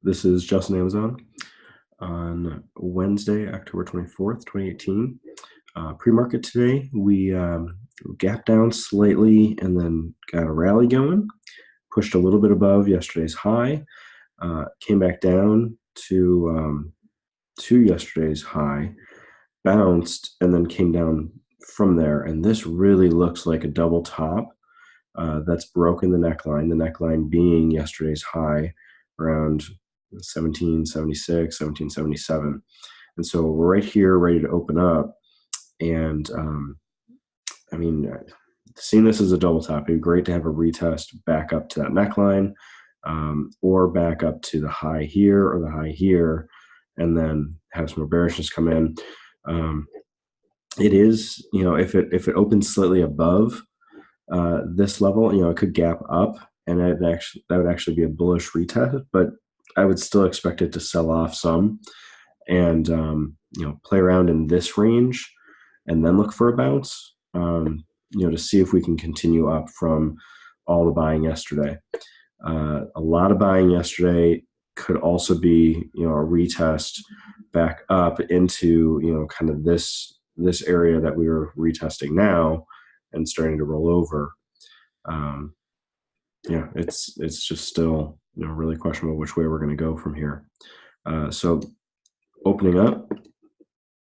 This is Justin AMZN on Wednesday, October 24th, 2018. Pre-market today, we gapped down slightly and then got a rally going, pushed a little bit above yesterday's high, came back down to yesterday's high, bounced, and then came down from there. And this really looks like a double top that's broken the neckline being yesterday's high around 1776, 1777. And so we're right here ready to open up. And I mean, seeing this as a double top, it'd be great to have a retest back up to that neckline or back up to the high here or the high here, and then have some more bearishness come in. It is, if it opens slightly above this level, it could gap up, and that would actually be a bullish retest, but I would still expect it to sell off some and play around in this range and then look for a bounce, to see if we can continue up from all the buying yesterday. A lot of buying yesterday could also be, a retest back up into, kind of this area that we were retesting now and starting to roll over. It's just still, really questionable which way we're going to go from here. So opening up,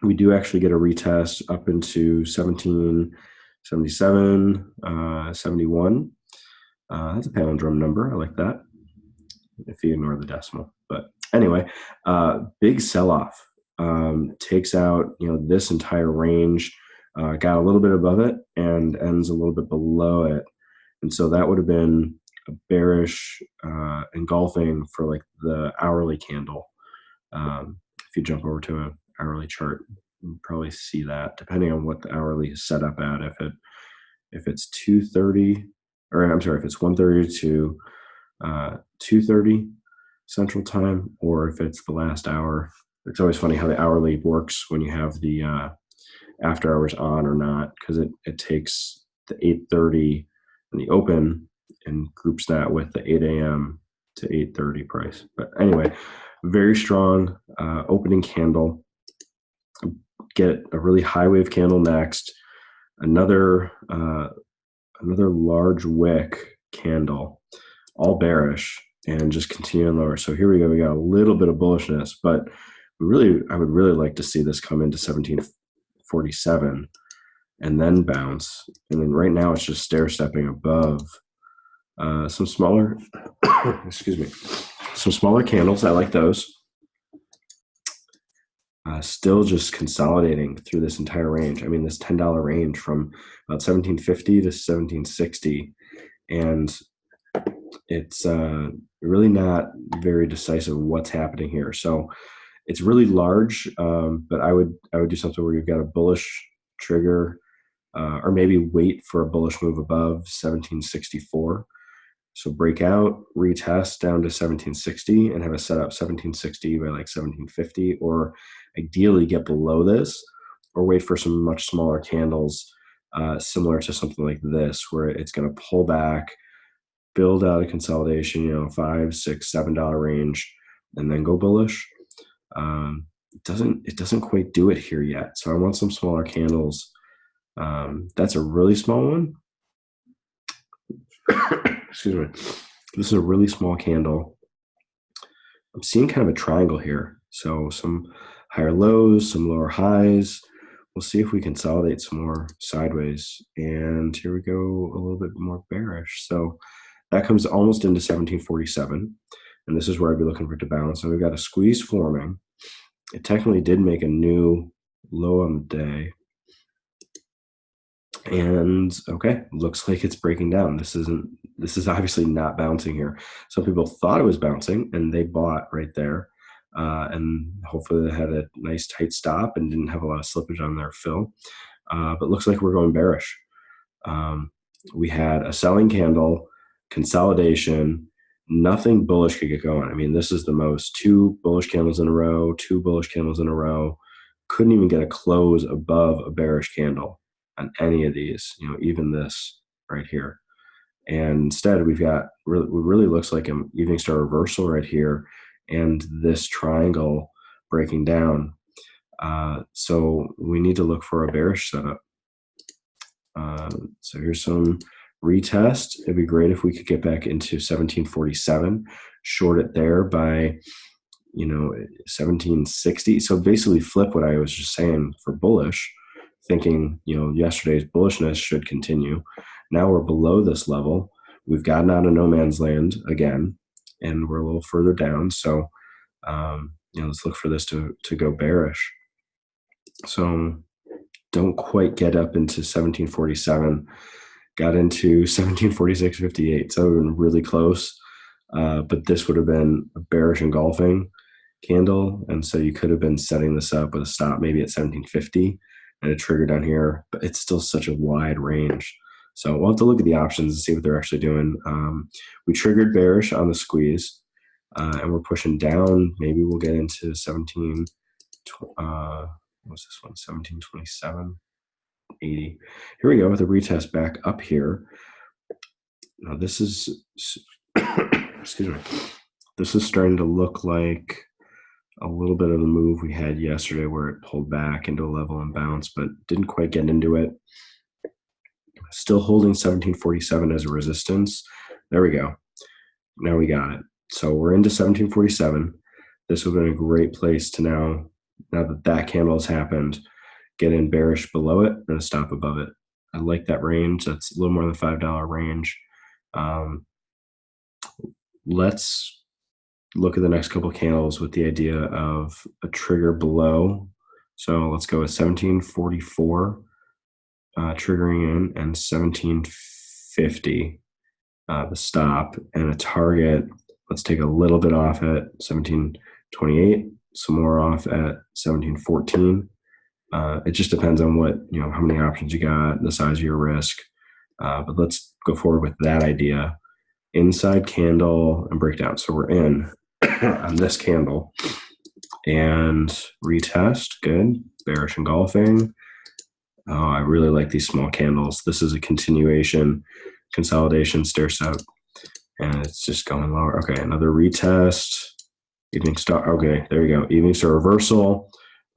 we do actually get a retest up into 1777, 71. That's a palindrome number. I like that, if you ignore the decimal. But anyway, big sell-off takes out, this entire range, got a little bit above it and ends a little bit below it. And so that would have been a bearish engulfing for like the hourly candle. If you jump over to an hourly chart, you probably see that, depending on what the hourly is set up at. If it's 2:30, or I'm sorry, if it's 1:30 to 2:30 Central Time, or if it's the last hour. It's always funny how the hourly works when you have the after hours on or not, because it takes the 8:30 and the open and groups that with the 8 a.m. to 8:30 price. But anyway, very strong opening candle. Get a really high wave candle next. Another large wick candle, all bearish, and just continuing lower. So here we go. We got a little bit of bullishness, but I would really like to see this come into 1747 and then bounce. And then right now it's just stair stepping above some smaller, some smaller candles. I like those. Still just consolidating through this entire range. I mean, this $10 range from about 1750 to 1760, and it's really not very decisive what's happening here. So it's really large, but I would do something where you've got a bullish trigger, or maybe wait for a bullish move above 1764. So break out, retest down to 1760, and have a setup 1760 by like 1750, or ideally get below this, or wait for some much smaller candles, similar to something like this, where it's going to pull back, build out a consolidation, $5, $6, $7 range, and then go bullish. It doesn't quite do it here yet. So I want some smaller candles. That's a really small one. Excuse me. This is a really small candle. I'm seeing kind of a triangle here. So some higher lows, some lower highs. We'll see if we consolidate some more sideways. And here we go, a little bit more bearish. So that comes almost into 1747. And this is where I'd be looking for it to bounce. So we've got a squeeze forming. It technically did make a new low on the day. And okay, looks like it's breaking down. This is obviously not bouncing here. Some people thought it was bouncing and they bought right there. And hopefully they had a nice tight stop and didn't have a lot of slippage on their fill. But looks like we're going bearish. We had a selling candle, consolidation, nothing bullish could get going. I mean, this is the most, 2 bullish candles in a row, 2 bullish candles in a row. Couldn't even get a close above a bearish candle on any of these, even this right here. And instead we've got, really looks like an evening star reversal right here, and this triangle breaking down. So we need to look for a bearish setup. So here's some retest. It'd be great if we could get back into 1747, short it there by 1760. So basically flip what I was just saying for bullish, thinking yesterday's bullishness should continue. Now we're below this level. We've gotten out of no man's land again, and we're a little further down. So let's look for this to go bearish. So don't quite get up into 1747. Got into 1746.58. So we've been really close. But this would have been a bearish engulfing candle, and so you could have been setting this up with a stop maybe at 1750 and a trigger down here, but it's still such a wide range. So we'll have to look at the options and see what they're actually doing. We triggered bearish on the squeeze, and we're pushing down. Maybe we'll get into 17. What's this one? 1727.80. Here we go with a retest back up here. Now this is excuse me. This is starting to look like a little bit of the move we had yesterday where it pulled back into a level and bounced, but didn't quite get into it. Still holding 1747 as a resistance. There we go. Now we got it. So we're into 1747. This would have been a great place to now that candle has happened, get in bearish below it and a stop above it. I like that range. That's a little more than $5 range. Let's look at the next couple of candles with the idea of a trigger below. So let's go with 1744 triggering in, and 1750 the stop, and a target. Let's take a little bit off at 1728, some more off at 1714. It just depends on what how many options you got, the size of your risk. But let's go forward with that idea. Inside candle and breakdown. So we're in on this candle and retest. Good. Bearish engulfing. Oh, I really like these small candles. This is a continuation, consolidation, stair step, and it's just going lower. Okay, another retest. Evening star. Okay, there you go. Evening star reversal.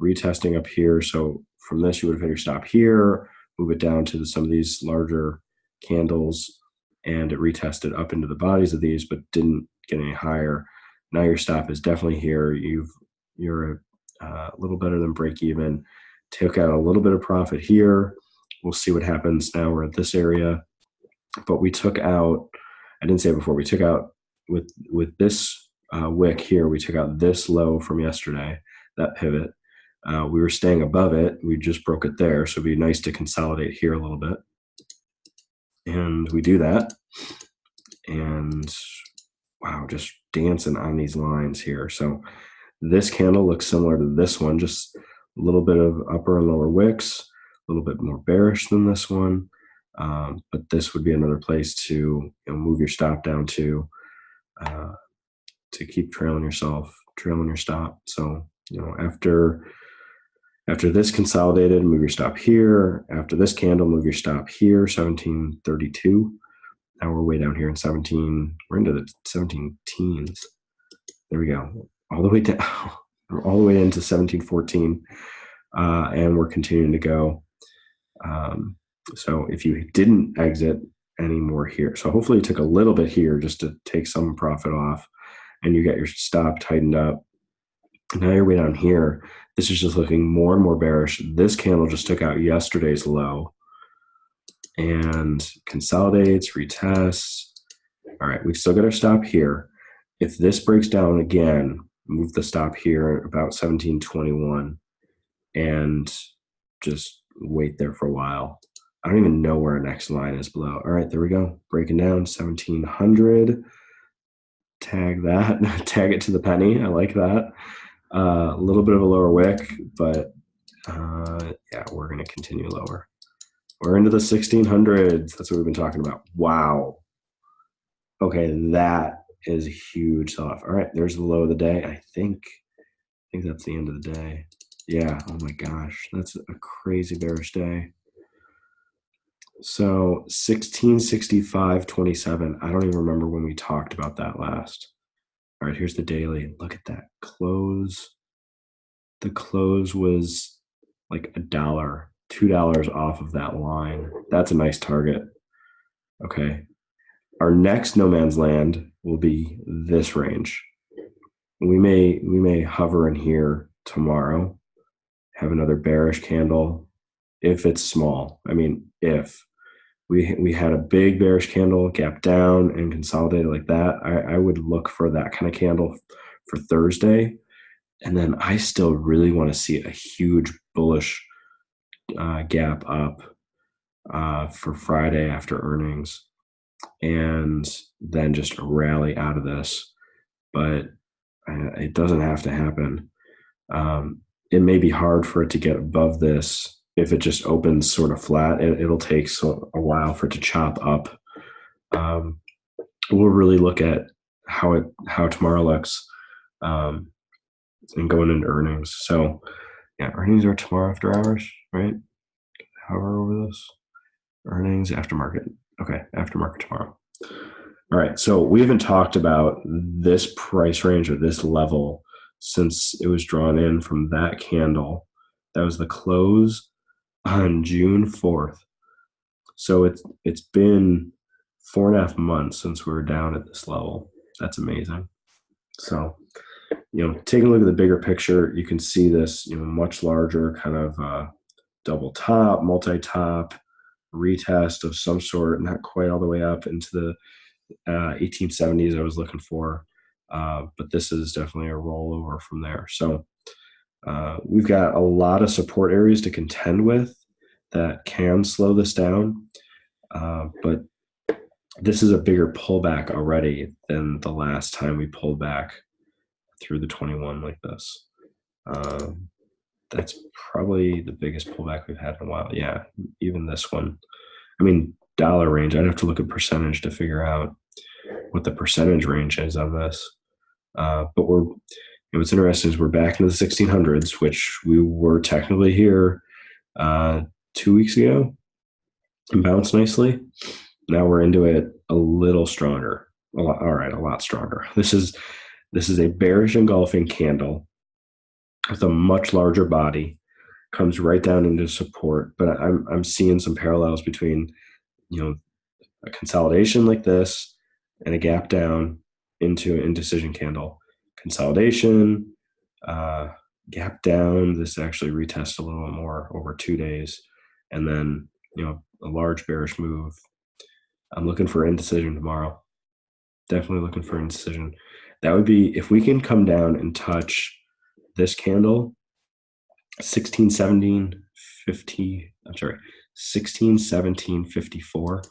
Retesting up here. So from this, you would have hit your stop here, move it down to some of these larger candles, and it retested up into the bodies of these, but didn't get any higher. Now your stop is definitely here. You're a little better than break even. Took out a little bit of profit here. We'll see what happens. Now we're at this area, but we took out, I didn't say it before, we took out with this wick here, we took out this low from yesterday, that pivot. We were staying above it. We just broke it there. So it'd be nice to consolidate here a little bit. And we do that. And wow, just dancing on these lines here. So this candle looks similar to this one, just a little bit of upper and lower wicks, a little bit more bearish than this one. But this would be another place to move your stop down to keep trailing your stop. So, after this consolidated, move your stop here. After this candle, move your stop here, 1732. Now we're way down here in 17. We're into the 17 teens. There we go. All the way down, all the way into 1714. And we're continuing to go. So if you didn't exit any more here, so hopefully you took a little bit here just to take some profit off, and you got your stop tightened up. Now you're way down here. This is just looking more and more bearish. This candle just took out yesterday's low and consolidates, retests. All right, we've still got our stop here. If this breaks down again, move the stop here at about 1721 and just wait there for a while. I don't even know where our next line is below. All right, there we go. Breaking down 1700. Tag that, tag it to the penny. I like that. A little bit of a lower wick, but yeah, we're going to continue lower. We're into the 1600s. That's what we've been talking about. Wow. Okay, that is a huge sell-off. All right, there's the low of the day. I think that's the end of the day. Yeah, oh my gosh, that's a crazy bearish day. So 1665.27. I don't even remember when we talked about that last. All right, here's the daily. Look at that close. The close was like $1, $2 off of that line. That's a nice target. Okay. Our next no man's land will be this range. We may hover in here tomorrow, have another bearish candle if it's small. I mean, if we had a big bearish candle, gap down and consolidated like that, I would look for that kind of candle for Thursday. And then I still really want to see a huge bullish gap up for Friday after earnings, and then just a rally out of this. But it doesn't have to happen. It may be hard for it to get above this if it just opens sort of flat. It'll take a while for it to chop up. We'll really look at how tomorrow looks, and going into earnings. So yeah, earnings are tomorrow after hours, right? Hover over this. Earnings aftermarket. Okay, aftermarket tomorrow. All right, so we haven't talked about this price range or this level since it was drawn in from that candle. That was the close on June 4th. So it's been 4.5 months since we were down at this level. That's amazing. So, taking a look at the bigger picture, you can see this, much larger kind of double top, multi-top, retest of some sort, not quite all the way up into the 1870s I was looking for, but this is definitely a rollover from there. So we've got a lot of support areas to contend with that can slow this down, but this is a bigger pullback already than the last time we pulled back through the 21 like this. That's probably the biggest pullback we've had in a while. Yeah, even this one. I mean, dollar range, I'd have to look at percentage to figure out what the percentage range is on this. But what's interesting is we're back into the 1600s, which we were technically here 2 weeks ago and bounced nicely. Now we're into it a little stronger. A lot stronger. This is a bearish engulfing candle with a much larger body, comes right down into support. But I'm seeing some parallels between, a consolidation like this and a gap down into an indecision candle. Consolidation, gap down. This actually retests a little more over 2 days, and then a large bearish move. I'm looking for indecision tomorrow. Definitely looking for indecision. That would be if we can come down and touch this candle, 1617.54.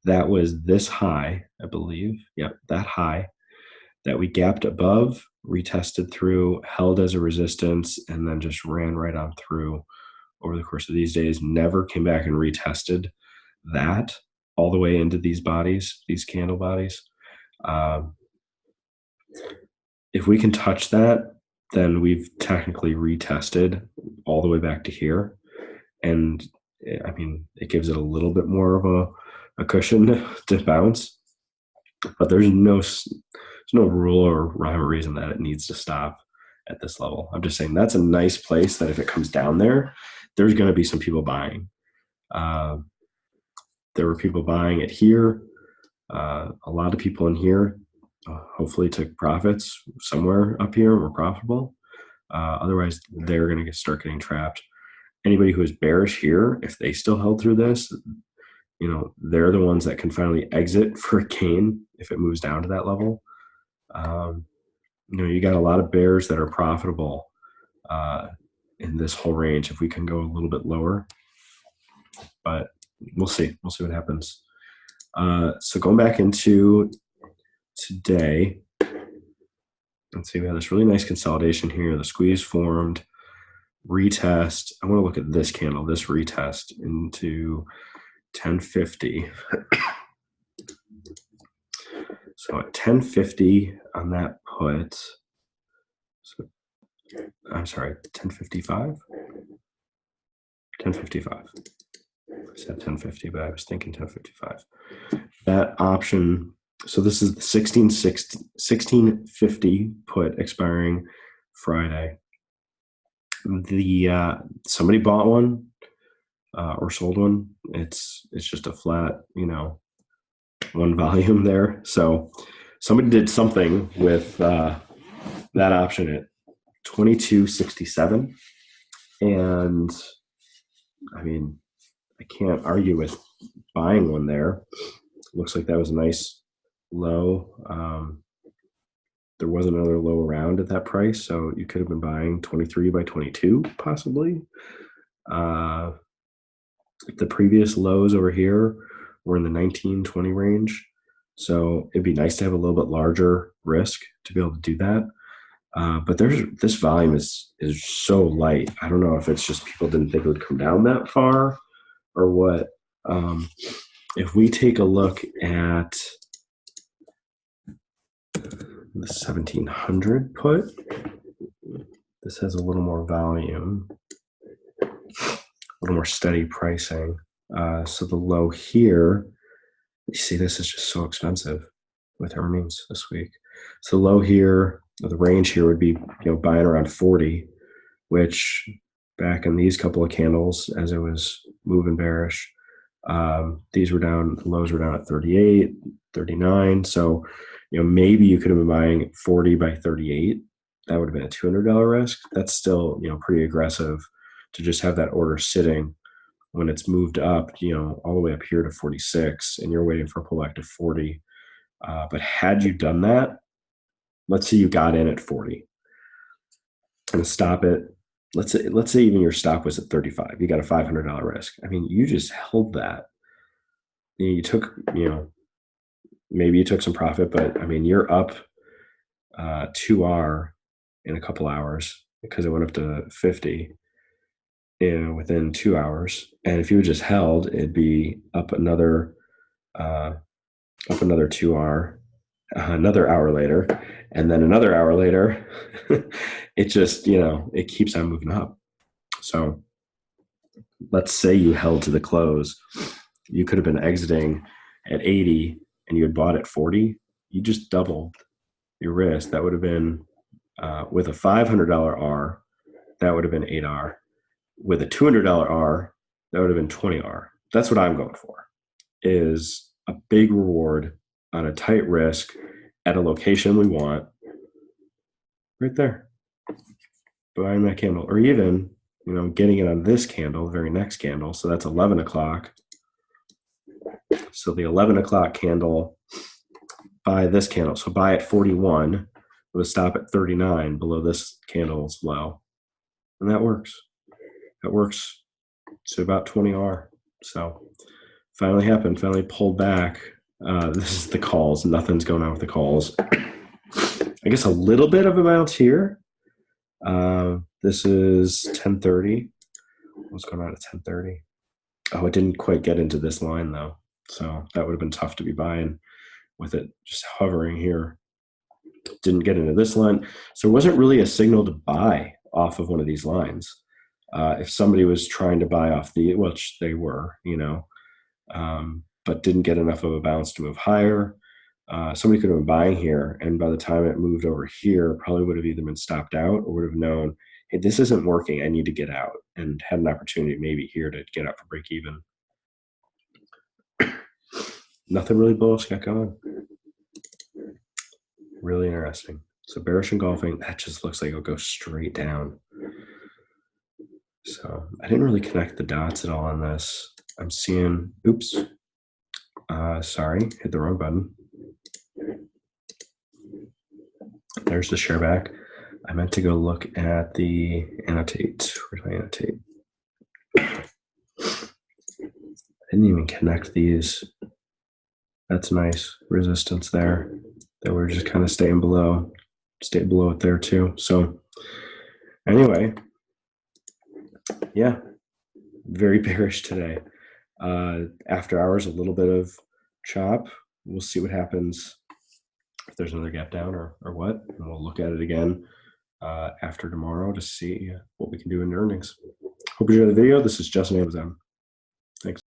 That was this high, I believe. Yep, that high that we gapped above, retested through, held as a resistance, and then just ran right on through over the course of these days. Never came back and retested that all the way into these bodies, these candle bodies. If we can touch that, then we've technically retested all the way back to here. And I mean, it gives it a little bit more of a cushion to bounce, but there's no rule or rhyme or reason that it needs to stop at this level. I'm just saying that's a nice place that if it comes down there, there's going to be some people buying. There were people buying it here. A lot of people in here hopefully took profits somewhere up here and were profitable. Otherwise, they're going to start getting trapped. Anybody who is bearish here, if they still held through this, they're the ones that can finally exit for a gain if it moves down to that level. You got a lot of bears that are profitable in this whole range. If we can go a little bit lower, but we'll see. We'll see what happens. So going back into today, let's see, we have this really nice consolidation here. The squeeze formed, retest. I want to look at this candle, this retest into 1050. So at 1050 on that put, so I'm sorry, 1055? 1055. I said 1050, but I was thinking 1055. That option So this is the 1650 put expiring Friday. The somebody bought one or sold one. It's just a flat, one volume there. So somebody did something with that option at 2267, and I mean, I can't argue with buying one there. Looks like that was a nice low. There wasn't another low around at that price, so you could have been buying 23 by 22 possibly. Uh, the previous lows over here were in the 19-20 range, so it'd be nice to have a little bit larger risk to be able to do that. But this volume is so light. I don't know if it's just people didn't think it would come down that far or what. If we take a look at the 1700 put, this has a little more volume, a little more steady pricing. So the low here, you see, this is just so expensive with earnings this week. So the low here, or the range here would be, buying around 40, which back in these couple of candles as it was moving bearish, these were down, lows were down at 38, 39. So, maybe you could have been buying 40 by 38. That would have been a $200 risk. That's still, pretty aggressive to just have that order sitting when it's moved up, all the way up here to 46, and you're waiting for a pullback to 40. But had you done that, let's say you got in at 40 and stop it. Let's say even your stop was at 35. You got a $500 risk. I mean, you just held that. You took, maybe you took some profit, but I mean, you're up 2R in a couple hours because it went up to 50 within 2 hours. And if you just held, it'd be up another 2R, another hour later, and then another hour later. It just, it keeps on moving up. So let's say you held to the close. You could have been exiting at 80 and you had bought at 40. You just doubled your risk. That would have been, with a $500 R, that would have been 8R. With a $200 R, that would have been 20R. That's what I'm going for, is a big reward on a tight risk at a location we want, right there, buying that candle, or even, getting it on this candle, the very next candle. So that's 11 o'clock. So the 11 o'clock candle, buy this candle. So buy at 41 with a stop at 39 below this candle's low. And that works. That works to about 20R. So finally happened, finally pulled back. This is the calls. Nothing's going on with the calls. I guess a little bit of a bounce here. This is 10:30. What's going on at 10:30? Oh, it didn't quite get into this line though. So that would have been tough to be buying with it just hovering here. Didn't get into this line. So there wasn't really a signal to buy off of one of these lines. If somebody was trying to buy off which they were, but didn't get enough of a bounce to move higher, somebody could have been buying here, and by the time it moved over here, probably would have either been stopped out or would have known, hey, this isn't working, I need to get out, and had an opportunity maybe here to get out for break even. Nothing really bullish got going. Really interesting. So bearish engulfing, that just looks like it'll go straight down. So I didn't really connect the dots at all on this. I'm seeing, oops, sorry, hit the wrong button. There's the share back. I meant to go look at the annotate. Where did I annotate? I didn't even connect these. That's nice resistance there. That we're just kind of staying below it there too. So anyway, yeah, very bearish today. After hours, a little bit of chop. We'll see what happens if there's another gap down or what, and we'll look at it again after tomorrow to see what we can do in earnings. Hope you enjoyed the video. This is Justin AMZN.